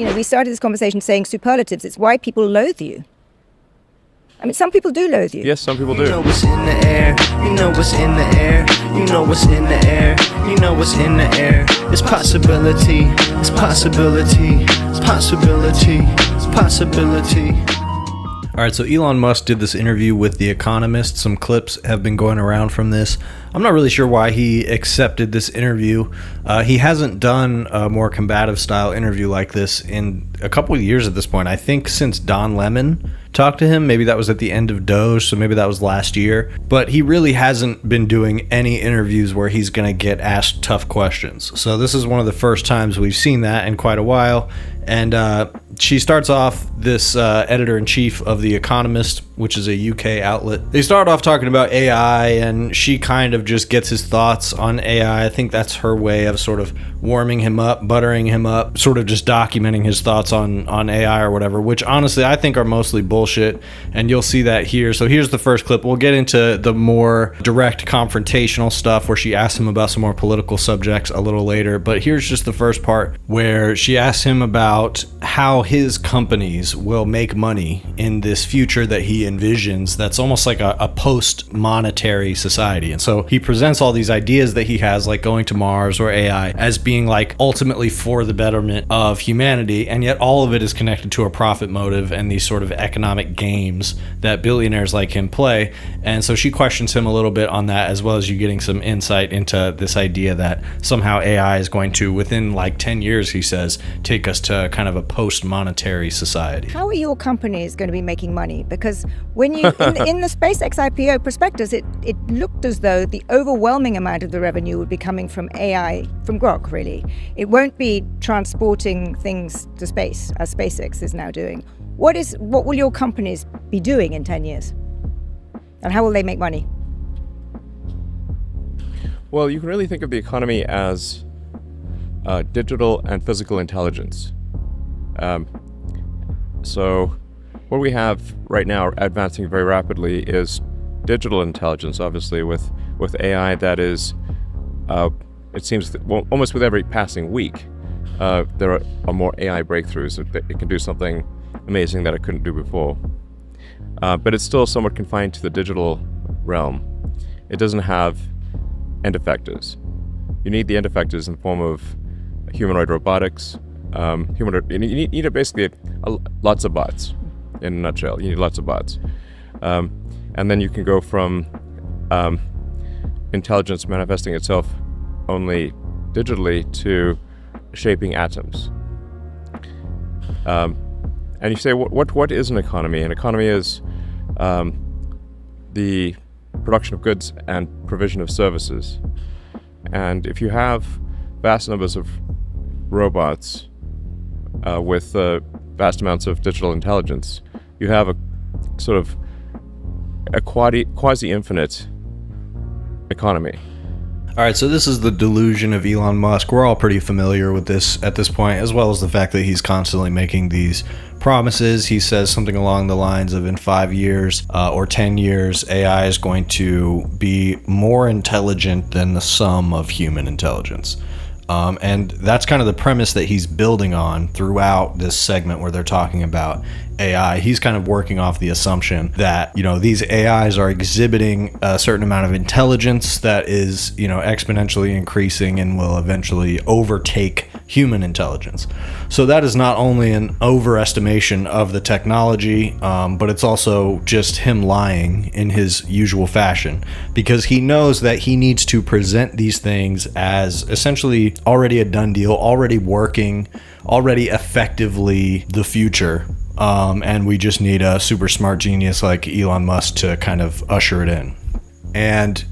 We started this conversation saying superlatives. It's why people loathe you. I mean, some people do loathe you. Yes, some people do. You know what's in the air. You know what's in the air. You know what's in the air. You know what's in the air. It's possibility. It's possibility. It's possibility. It's possibility. All right, so Elon Musk did this interview with The Economist. Some clips have been going around from this. I'm not really sure why he accepted this interview. He hasn't done a more combative style interview like this in a couple of years at this point. I think since Don Lemon talked to him. Maybe that was at the end of DOGE, so maybe that was last year. But he really hasn't been doing any interviews where he's going to get asked tough questions. So this is one of the first times we've seen that in quite a while. And she starts off, this editor-in-chief of The Economist, which is a UK outlet. They start off talking about AI, and she kind of just gets his thoughts on AI. I think that's her way of sort of warming him up, buttering him up, sort of just documenting his thoughts on AI or whatever, which honestly I think are mostly bullshit, and you'll see that here. So here's the first clip. We'll get into the more direct confrontational stuff where she asks him about some more political subjects a little later, but here's just the first part where she asks him about how his companies will make money in this future that he envisions that's almost like a post-monetary society. And so he presents all these ideas that he has, like going to Mars or AI, as being like ultimately for the betterment of humanity, and yet all of it is connected to a profit motive and these sort of economic games that billionaires like him play. And so she questions him a little bit on that, as well as you getting some insight into this idea that somehow AI is going to, within like 10 years, he says, take us to kind of a post-monetary society. How are your companies going to be making money? Because when you in the SpaceX IPO prospectus, it looked as though the overwhelming amount of the revenue would be coming from AI, from Grok, really. It won't be transporting things to space, as SpaceX is now doing. What will your companies be doing in 10 years? And how will they make money? Well, you can really think of the economy as digital and physical intelligence. So what we have right now advancing very rapidly is digital intelligence, obviously, with AI that is, it seems that, well, almost with every passing week, there are more AI breakthroughs. It can do something amazing that it couldn't do before. But it's still somewhat confined to the digital realm. It doesn't have end effectors. You need the end effectors in the form of humanoid robotics. You need basically lots of bots. In a nutshell, you need lots of bots. And then you can go from intelligence manifesting itself only digitally to shaping atoms. And you say, what is an economy? An economy is the production of goods and provision of services. And if you have vast numbers of robots with vast amounts of digital intelligence, you have a sort of a quasi-infinite economy. All right, so this is the delusion of Elon Musk. We're all pretty familiar with this at this point, as well as the fact that he's constantly making these promises. He says something along the lines of in 5 years or 10 years, AI is going to be more intelligent than the sum of human intelligence. And that's kind of the premise that he's building on throughout this segment where they're talking about AI. He's kind of working off the assumption that, these AIs are exhibiting a certain amount of intelligence that is, exponentially increasing and will eventually overtake human intelligence. So that is not only an overestimation of the technology, but it's also just him lying in his usual fashion, because he knows that he needs to present these things as essentially already a done deal, already working, already effectively the future. And we just need a super smart genius like Elon Musk to kind of usher it in. And,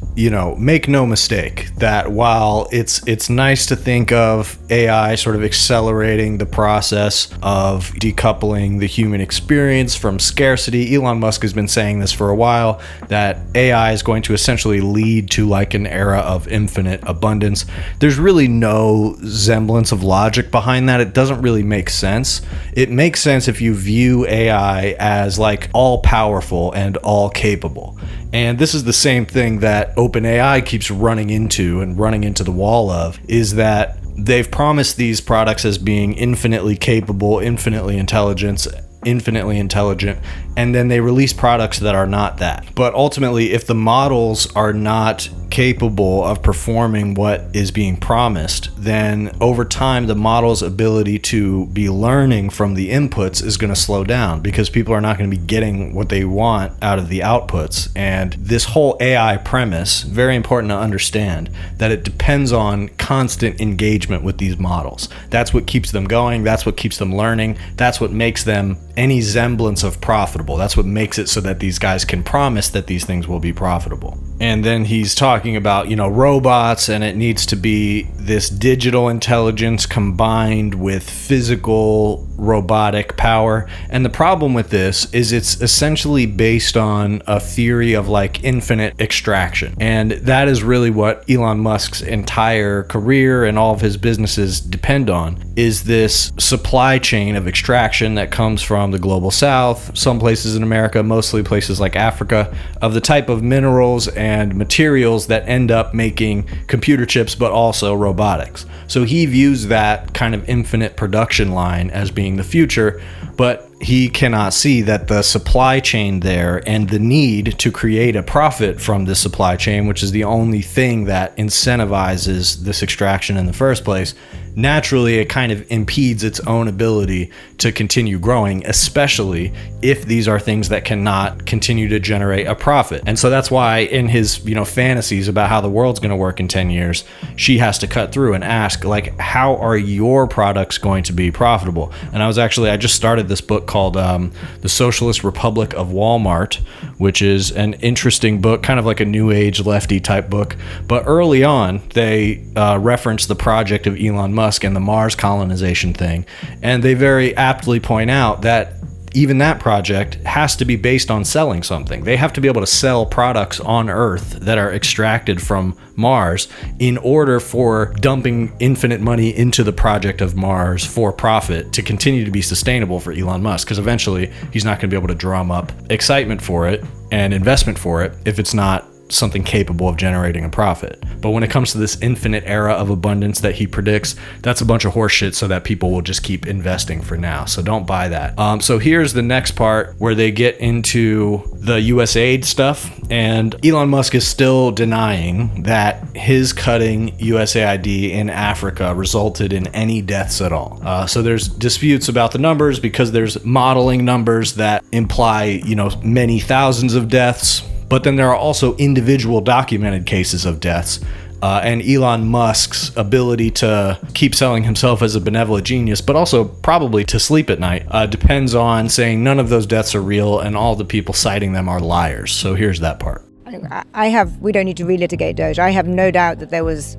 make no mistake that while it's nice to think of AI sort of accelerating the process of decoupling the human experience from scarcity, Elon Musk has been saying this for a while, that AI is going to essentially lead to like an era of infinite abundance. There's really no semblance of logic behind that. It doesn't really make sense. It makes sense if you view AI as like all powerful and all capable. And this is the same thing that OpenAI keeps running into the wall of, is that they've promised these products as being infinitely capable, infinitely intelligent, and then they release products that are not that. But ultimately, if the models are not capable of performing what is being promised, then over time the model's ability to be learning from the inputs is going to slow down, because people are not going to be getting what they want out of the outputs. And this whole AI premise, very important to understand, that it depends on constant engagement with these models. That's what keeps them going, that's what keeps them learning, that's what makes them any semblance of profitable. That's what makes it so that these guys can promise that these things will be profitable. And then he's talking about, robots, and it needs to be this digital intelligence combined with physical robotic power. And the problem with this is it's essentially based on a theory of like infinite extraction. And that is really what Elon Musk's entire career and all of his businesses depend on, is this supply chain of extraction that comes from the global south, some places in America, mostly places like Africa, of the type of minerals and materials that end up making computer chips, but also robotics. So he views that kind of infinite production line as being the future, but he cannot see that the supply chain there and the need to create a profit from this supply chain, which is the only thing that incentivizes this extraction in the first place, naturally it kind of impedes its own ability to continue growing, especially if these are things that cannot continue to generate a profit. And so that's why in his fantasies about how the world's going to work in 10 years, she has to cut through and ask, like, how are your products going to be profitable? And I just started this book called The Socialist Republic of Walmart, which is an interesting book, kind of like a new age lefty type book. But early on, they reference the project of Elon Musk and the Mars colonization thing. And they very aptly point out that even that project has to be based on selling something. They have to be able to sell products on Earth that are extracted from Mars in order for dumping infinite money into the project of Mars for profit to continue to be sustainable for Elon Musk, because eventually he's not going to be able to drum up excitement for it and investment for it if it's not something capable of generating a profit. But when it comes to this infinite era of abundance that he predicts, that's a bunch of horseshit, so that people will just keep investing for now. So don't buy that. So here's the next part where they get into the USAID stuff, and Elon Musk is still denying that his cutting USAID in Africa resulted in any deaths at all. So there's disputes about the numbers, because there's modeling numbers that imply, many thousands of deaths. But then there are also individual documented cases of deaths. And Elon Musk's ability to keep selling himself as a benevolent genius, but also probably to sleep at night, depends on saying none of those deaths are real and all the people citing them are liars. So here's that part. We don't need to relitigate DOGE. I have no doubt that there's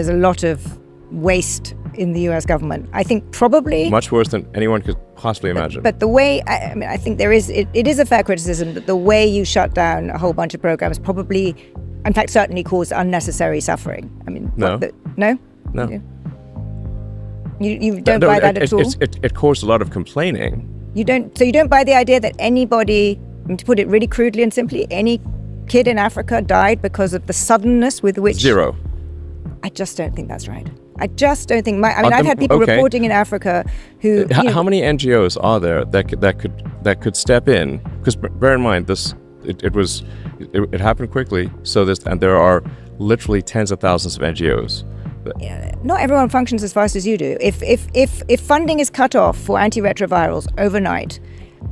a lot of waste in the US government. I think probably much worse than anyone could possibly imagine. But the way, I think it is a fair criticism that the way you shut down a whole bunch of programs probably, in fact, certainly caused unnecessary suffering. No. No? No. You don't buy that at all? It caused a lot of complaining. You don't buy the idea that anybody, to put it really crudely and simply, any kid in Africa died because of the suddenness with which... Zero. I just don't think that's right. I just don't think. I've had people reporting in Africa who. How many NGOs are there that could step in? Because bear in mind, it happened quickly. And there are literally tens of thousands of NGOs. Not everyone functions as fast as you do. If funding is cut off for antiretrovirals overnight,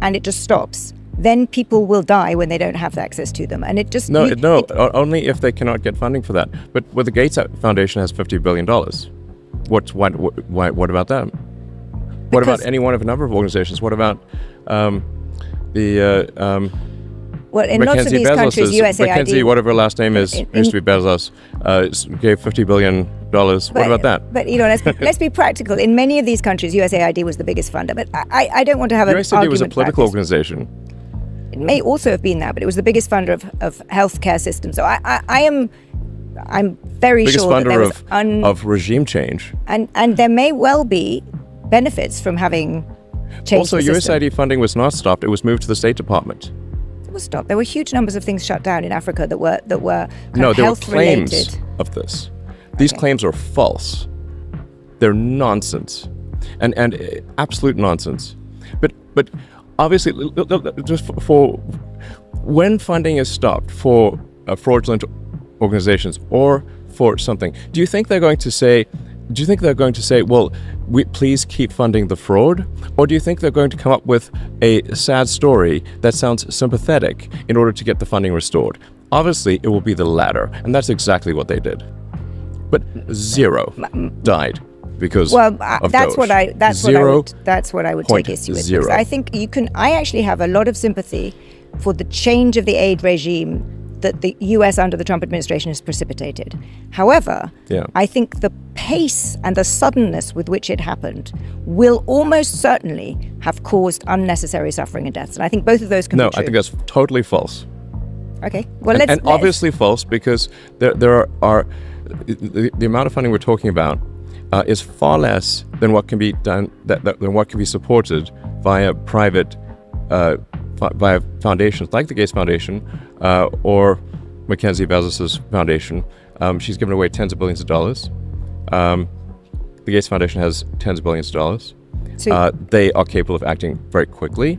and it just stops, then people will die when they don't have access to them. And it just... only if they cannot get funding for that. But the Gates Foundation has $50 billion. What about them? What about any one of a number of organizations? What about well, in lots of these countries, USAID... Mackenzie, whatever her last name is, used to be Bezos, gave $50 billion. What about that? But, let's be practical. In many of these countries, USAID was the biggest funder. But I don't want to have an argument. USAID was a political organization. It may also have been that, but it was the biggest funder of healthcare systems. So I'm very biggest sure that there was funder of regime change. And there may well be benefits from having changed the system. USAID funding was not stopped. It was moved to the State Department. It was stopped. There were huge numbers of things shut down in Africa that were there were claims related. of this. These claims are false. they're nonsense, and absolute nonsense. But obviously, just for when funding is stopped for fraudulent organizations or for something, do you think they're going to say, well, please keep funding the fraud? Or do you think they're going to come up with a sad story that sounds sympathetic in order to get the funding restored? Obviously, it will be the latter, and that's exactly what they did. But zero died because of that's DOGE. what I would take issue with. Zero. I think I actually have a lot of sympathy for the change of the aid regime that the US under the Trump administration has precipitated. However, I think the pace and the suddenness with which it happened will almost certainly have caused unnecessary suffering and deaths. And I think both of those can be true. No, I think that's totally false. Okay. Well, let's obviously false, because there are the amount of funding we're talking about is far less than what can be done, than what can be supported via private via foundations like the Gates Foundation or Mackenzie Bezos's foundation. She's given away tens of billions of dollars. The Gates Foundation has tens of billions of dollars. So they are capable of acting very quickly.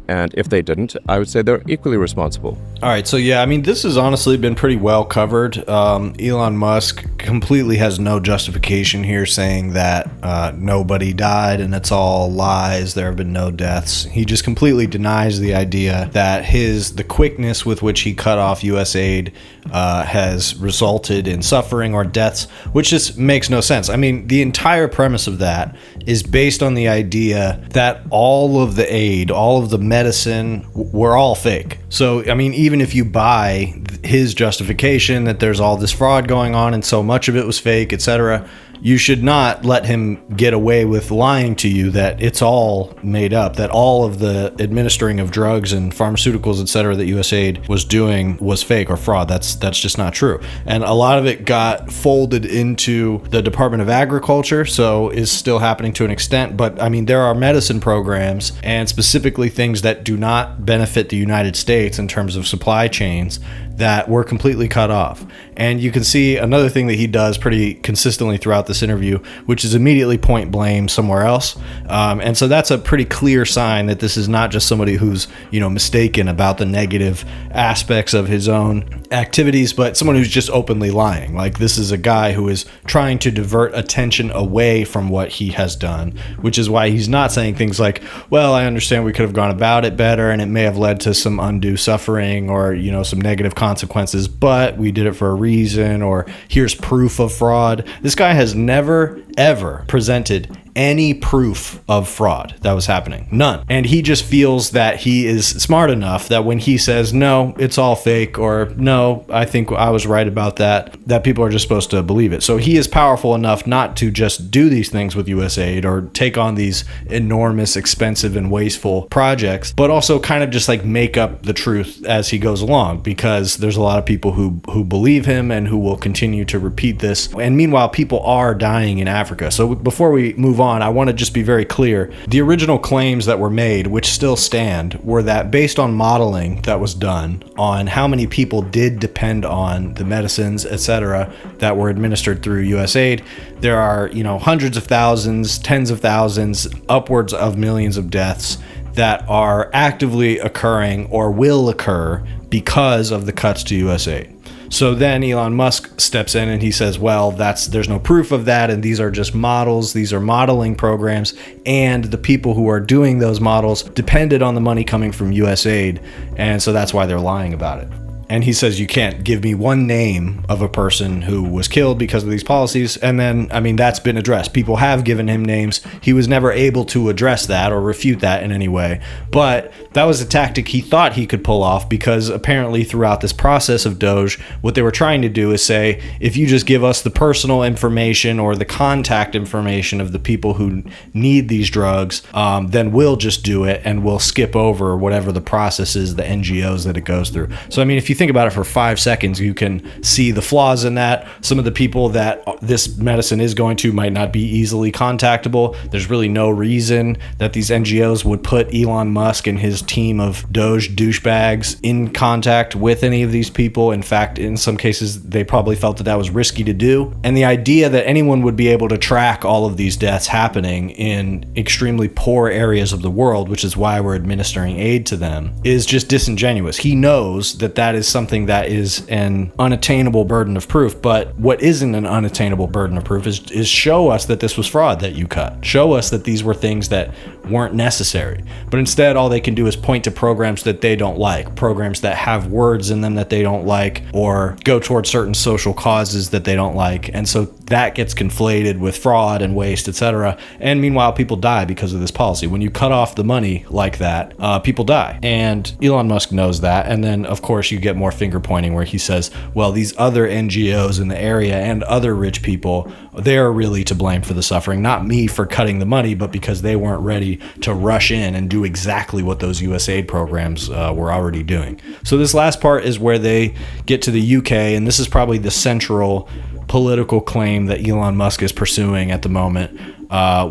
And if they didn't, I would say they're equally responsible. All right. So, yeah, I mean, this has honestly been pretty well covered. Elon Musk completely has no justification here, saying that nobody died and it's all lies. There have been no deaths. He just completely denies the idea that the quickness with which he cut off U.S. aid has resulted in suffering or deaths, which just makes no sense. I mean, the entire premise of that is based on the idea that all of the aid, all of the medicine were all fake. So, I mean, even if you buy his justification that there's all this fraud going on and so much of it was fake, etc., you should not let him get away with lying to you that it's all made up, that all of the administering of drugs and pharmaceuticals, etc., that USAID was doing was fake or fraud. That's just not true. And a lot of it got folded into the Department of Agriculture, so is still happening to an extent. But I mean, there are medicine programs and specifically things that do not benefit the United States in terms of supply chains that were completely cut off. And you can see another thing that he does pretty consistently throughout this interview, which is immediately point blame somewhere else. And so that's a pretty clear sign that this is not just somebody who's, mistaken about the negative aspects of his own activities, but someone who's just openly lying. Like, this is a guy who is trying to divert attention away from what he has done, which is why he's not saying things like, well, I understand we could have gone about it better and it may have led to some undue suffering or, some negative consequences, but we did it for a reason, or here's proof of fraud. This guy has never, ever presented any proof of fraud that was happening. None. And he just feels that he is smart enough that when he says, no, it's all fake, or no, I think I was right about that people are just supposed to believe it. So he is powerful enough not to just do these things with USAID or take on these enormous, expensive, and wasteful projects, but also kind of just like make up the truth as he goes along, because there's a lot of people who believe him and who will continue to repeat this. And meanwhile, people are dying in Africa. So before we move on, I want to just be very clear. The original claims that were made, which still stand, were that based on modeling that was done on how many people did depend on the medicines, etc., that were administered through USAID, there are, hundreds of thousands, tens of thousands, upwards of millions of deaths that are actively occurring or will occur because of the cuts to USAID. So then Elon Musk steps in and he says, well, there's no proof of that, and these are just models, these are modeling programs, and the people who are doing those models depended on the money coming from USAID, and so that's why they're lying about it. And he says, you can't give me one name of a person who was killed because of these policies. And then, that's been addressed. People have given him names. He was never able to address that or refute that in any way. But that was a tactic he thought he could pull off, because apparently throughout this process of DOGE, what they were trying to do is say, if you just give us the personal information or the contact information of the people who need these drugs, then we'll just do it and we'll skip over whatever the process is, the NGOs that it goes through. So, if you think about it for 5 seconds, you can see the flaws in that. Some of the people that this medicine is going to might not be easily contactable. There's really no reason that these NGOs would put Elon Musk and his team of DOGE douchebags in contact with any of these people. In fact, in some cases, they probably felt that was risky to do. And the idea that anyone would be able to track all of these deaths happening in extremely poor areas of the world, which is why we're administering aid to them, is just disingenuous. He knows that that is something that is an unattainable burden of proof. But what isn't an unattainable burden of proof is show us that this was fraud that you cut. Show us that these were things that weren't necessary. But instead, all they can do is point to programs that they don't like, programs that have words in them that they don't like, or go towards certain social causes that they don't like. And so that gets conflated with fraud and waste, etc. And meanwhile, people die because of this policy. When you cut off the money like that, people die. And Elon Musk knows that. And then, of course, you get more finger pointing where he says, well, these other NGOs in the area and other rich people, they're really to blame for the suffering. Not me for cutting the money, but because they weren't ready to rush in and do exactly what those USAID programs were already doing. So this last part is where they get to the UK, and this is probably the central political claim that Elon Musk is pursuing at the moment,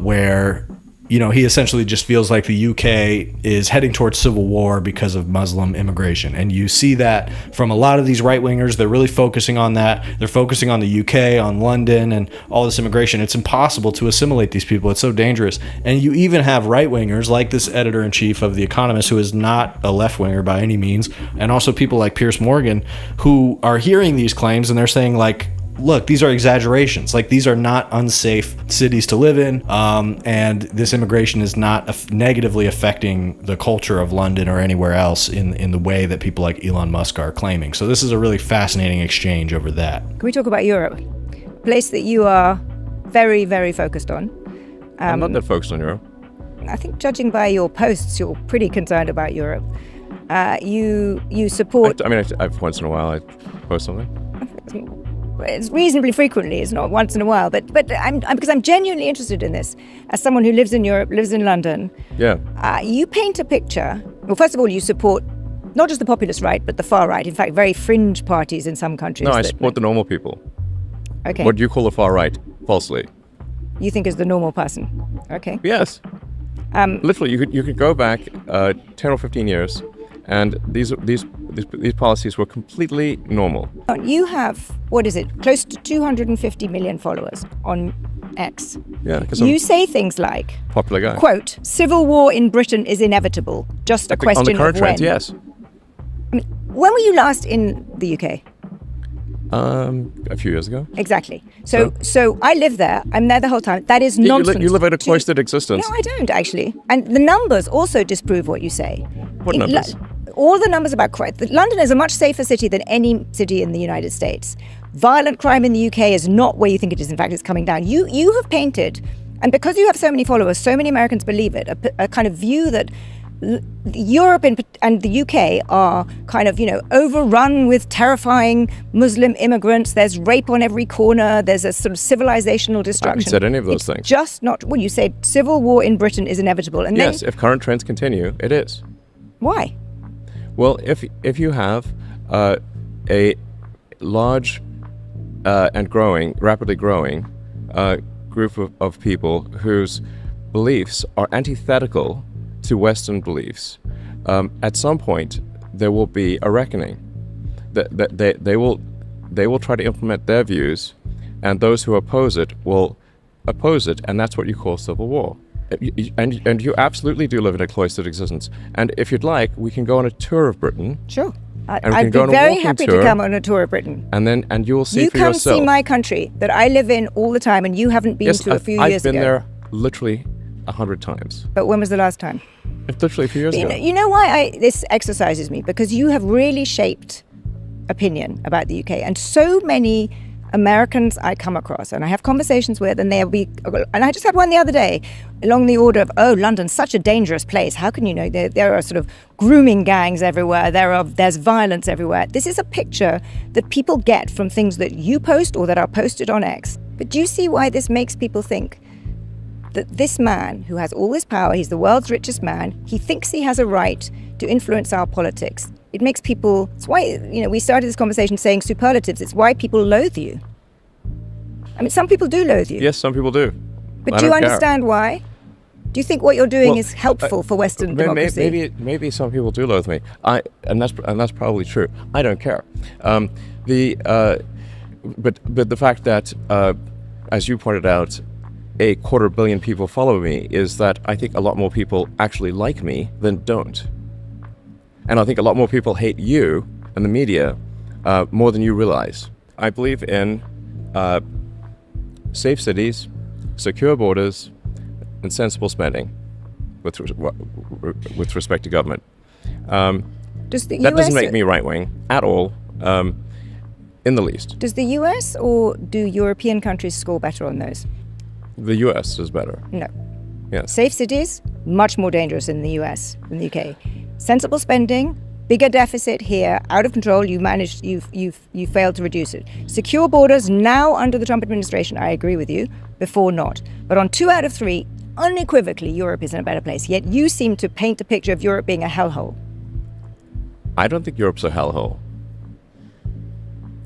where he essentially just feels like the UK is heading towards civil war because of Muslim immigration. And you see that from a lot of these right-wingers. They're really focusing on that. They're focusing on the UK, on London, and all this immigration. It's impossible to assimilate these people. It's so dangerous. And you even have right-wingers like this editor-in-chief of The Economist, who is not a left-winger by any means, and also people like Piers Morgan, who are hearing these claims and they're saying, like, look, these are exaggerations. Like, these are not unsafe cities to live in, and this immigration is not negatively affecting the culture of London or anywhere else in the way that people like Elon Musk are claiming. So this is a really fascinating exchange over that. Can we talk about Europe? A place that you are very, very focused on. I'm not that focused on Europe. I think judging by your posts, you're pretty concerned about Europe. You support... I've once in a while I post something. It's reasonably frequently. It's not once in a while, but because I'm genuinely interested in this. As someone who lives in Europe, lives in London, you paint a picture. Well, first of all, you support not just the populist right, but the far right. In fact, very fringe parties in some countries. No, I support the normal people. Okay. What do you call the far right? Falsely. You think is the normal person? Okay. Yes. Literally, you could go back 10 or 15 years, and these policies were completely normal. You have, what is it, close to 250 million followers on X. Yeah, because you say things like, popular guy. Quote, civil war in Britain is inevitable. Just a question of when. On the current trends, yes. I mean, when were you last in the UK? A few years ago. Exactly. So I live there. I'm there the whole time. That is nonsense. You live a cloistered existence. No, I don't, actually. And the numbers also disprove what you say. What numbers? All the numbers about crime. London is a much safer city than any city in the United States. Violent crime in the UK is not where you think it is. In fact, it's coming down. You have painted, and because you have so many followers, so many Americans believe it, a kind of view that Europe and the UK are kind of, overrun with terrifying Muslim immigrants. There's rape on every corner. There's a sort of civilizational destruction. I haven't said any of those things. Just not. Well, you said civil war in Britain is inevitable. And yes, if current trends continue, it is. Why? Well, if you have a large and rapidly growing group of people whose beliefs are antithetical to Western beliefs, at some point there will be a reckoning. That they will try to implement their views, and those who oppose it will oppose it, and that's what you call civil war. And you absolutely do live in a cloistered existence. And if you'd like, we can go on a tour of Britain. Sure. I'd be very happy to come on a tour of Britain. And you will see for yourself. You come see my country that I live in all the time, and you haven't been to a few years ago. I've been there literally 100 times. But when was the last time? It's literally a few years ago. You know why this exercises me? Because you have really shaped opinion about the UK. And so many Americans I come across and I have conversations with, and and I just had one the other day along the order of, London's such a dangerous place. How can you know? There are sort of grooming gangs everywhere. There's violence everywhere. This is a picture that people get from things that you post or that are posted on X. But do you see why this makes people think that this man who has all this power, he's the world's richest man, he thinks he has a right to influence our politics? it makes people, it's why, we started this conversation saying superlatives. It's why people loathe you. I mean, some people do loathe you. Yes, some people do. But do you understand why? Do you think what you're doing is helpful for Western democracy? Maybe some people do loathe me. And that's probably true. I don't care. But the fact that, as you pointed out, 250 million people follow me is that I think a lot more people actually like me than don't. And I think a lot more people hate you and the media more than you realize. I believe in safe cities, secure borders, and sensible spending with respect to government. That doesn't make me right-wing at all, in the least. Does the US or do European countries score better on those? The US is better. No. Yes. Safe cities, much more dangerous in the US than the UK. Sensible spending, bigger deficit here, out of control. You failed to reduce it. Secure borders now under the Trump administration. I agree with you. Before not, but on 2 out of 3, unequivocally, Europe is in a better place. Yet you seem to paint a picture of Europe being a hellhole. I don't think Europe's a hellhole.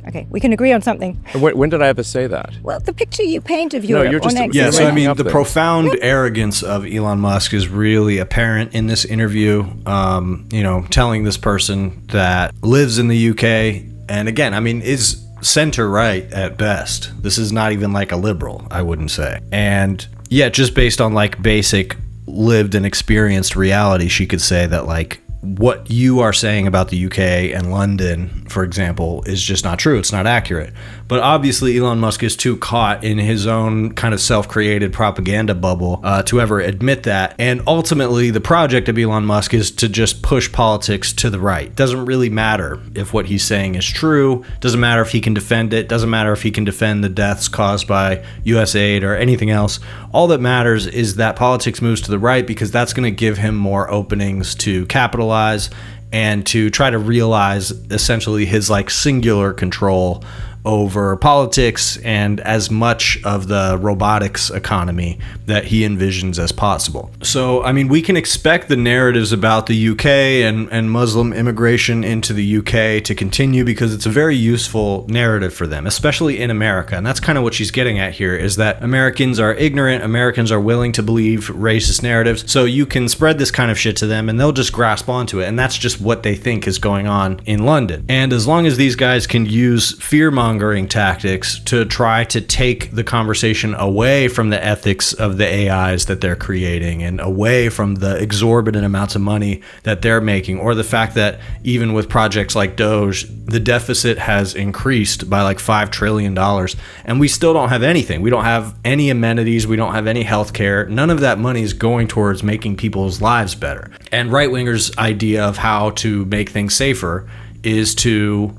Okay, we can agree on something. When did I ever say that? Well, the picture you paint of Europe you're just on X. Yeah, so I mean, the there. profound arrogance of Elon Musk is really apparent in this interview. Telling this person that lives in the UK, and again, I mean, is center right at best. This is not even like a liberal, I wouldn't say. And yeah, just based on like basic lived and experienced reality, she could say that like what you are saying about the UK and London, for example, is just not true. It's not accurate. But obviously Elon Musk is too caught in his own kind of self-created propaganda bubble to ever admit that. And ultimately, the project of Elon Musk is to just push politics to the right. Doesn't really matter if what he's saying is true. Doesn't matter if he can defend it. Doesn't matter if he can defend the deaths caused by US aid or anything else. All that matters is that politics moves to the right because that's going to give him more openings to capitalize and to try to realize essentially his like singular control over politics and as much of the robotics economy that he envisions as possible. So, I mean, we can expect the narratives about the UK and Muslim immigration into the UK to continue because it's a very useful narrative for them, especially in America. And that's kind of what she's getting at here, is that Americans are ignorant, Americans are willing to believe racist narratives. So you can spread this kind of shit to them and they'll just grasp onto it. And that's just what they think is going on in London. And as long as these guys can use fear-mongering tactics to try to take the conversation away from the ethics of the AIs that they're creating and away from the exorbitant amounts of money that they're making, or the fact that even with projects like DOGE, the deficit has increased by like $5 trillion and we still don't have anything. We don't have any amenities. We don't have any healthcare. None of that money is going towards making people's lives better. And right-wingers' idea of how to make things safer is to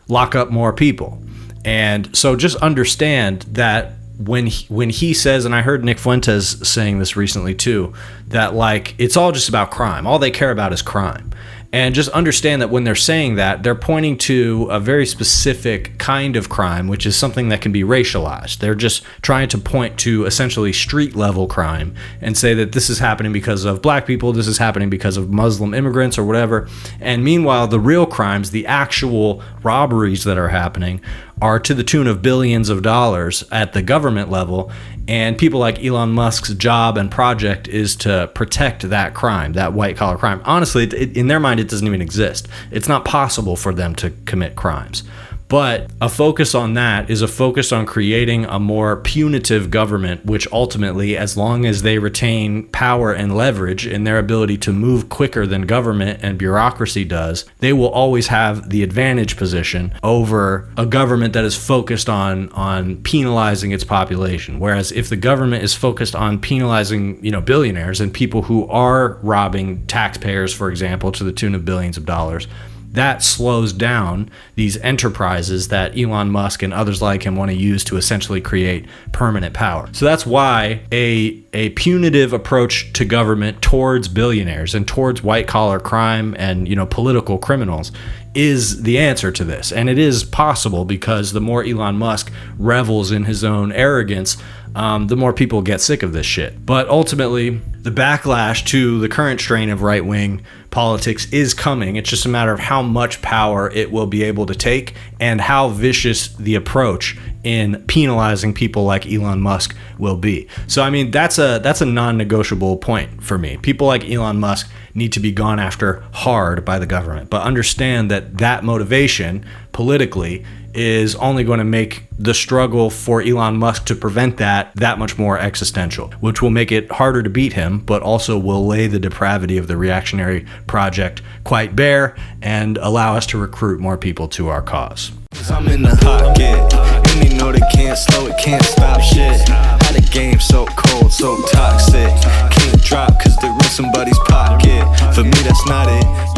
lock up more people. And so just understand that when he says, and I heard Nick Fuentes saying this recently too, that like it's all just about crime. All they care about is crime. And just understand that when they're saying that, they're pointing to a very specific kind of crime, which is something that can be racialized. They're just trying to point to essentially street level crime and say that this is happening because of black people, this is happening because of Muslim immigrants or whatever. And meanwhile, the real crimes, the actual robberies that are happening, are to the tune of billions of dollars at the government level. And people like Elon Musk's job and project is to protect that crime, that white collar crime. Honestly, in their mind, it doesn't even exist. It's not possible for them to commit crimes. But a focus on that is a focus on creating a more punitive government, which ultimately, as long as they retain power and leverage in their ability to move quicker than government and bureaucracy does, they will always have the advantage position over a government that is focused on penalizing its population. Whereas if the government is focused on penalizing, billionaires and people who are robbing taxpayers, for example, to the tune of billions of dollars, that slows down these enterprises that Elon Musk and others like him want to use to essentially create permanent power. So that's why a punitive approach to government towards billionaires and towards white-collar crime and, political criminals is the answer to this. And it is possible because the more Elon Musk revels in his own arrogance, the more people get sick of this shit. But ultimately, the backlash to the current strain of right-wing politics is coming. It's just a matter of how much power it will be able to take and how vicious the approach in penalizing people like Elon Musk will be. So I mean, that's a non-negotiable point for me. People like Elon Musk need to be gone after hard by the government, but understand that that motivation politically is only going to make the struggle for Elon Musk to prevent that much more existential, which will make it harder to beat him, but also will lay the depravity of the reactionary project quite bare and allow us to recruit more people to our cause. I'm in the pocket, and they know they can't slow it, can't stop shit. How the game so cold, so toxic, can't drop cause they're in somebody's pocket. For me that's not it.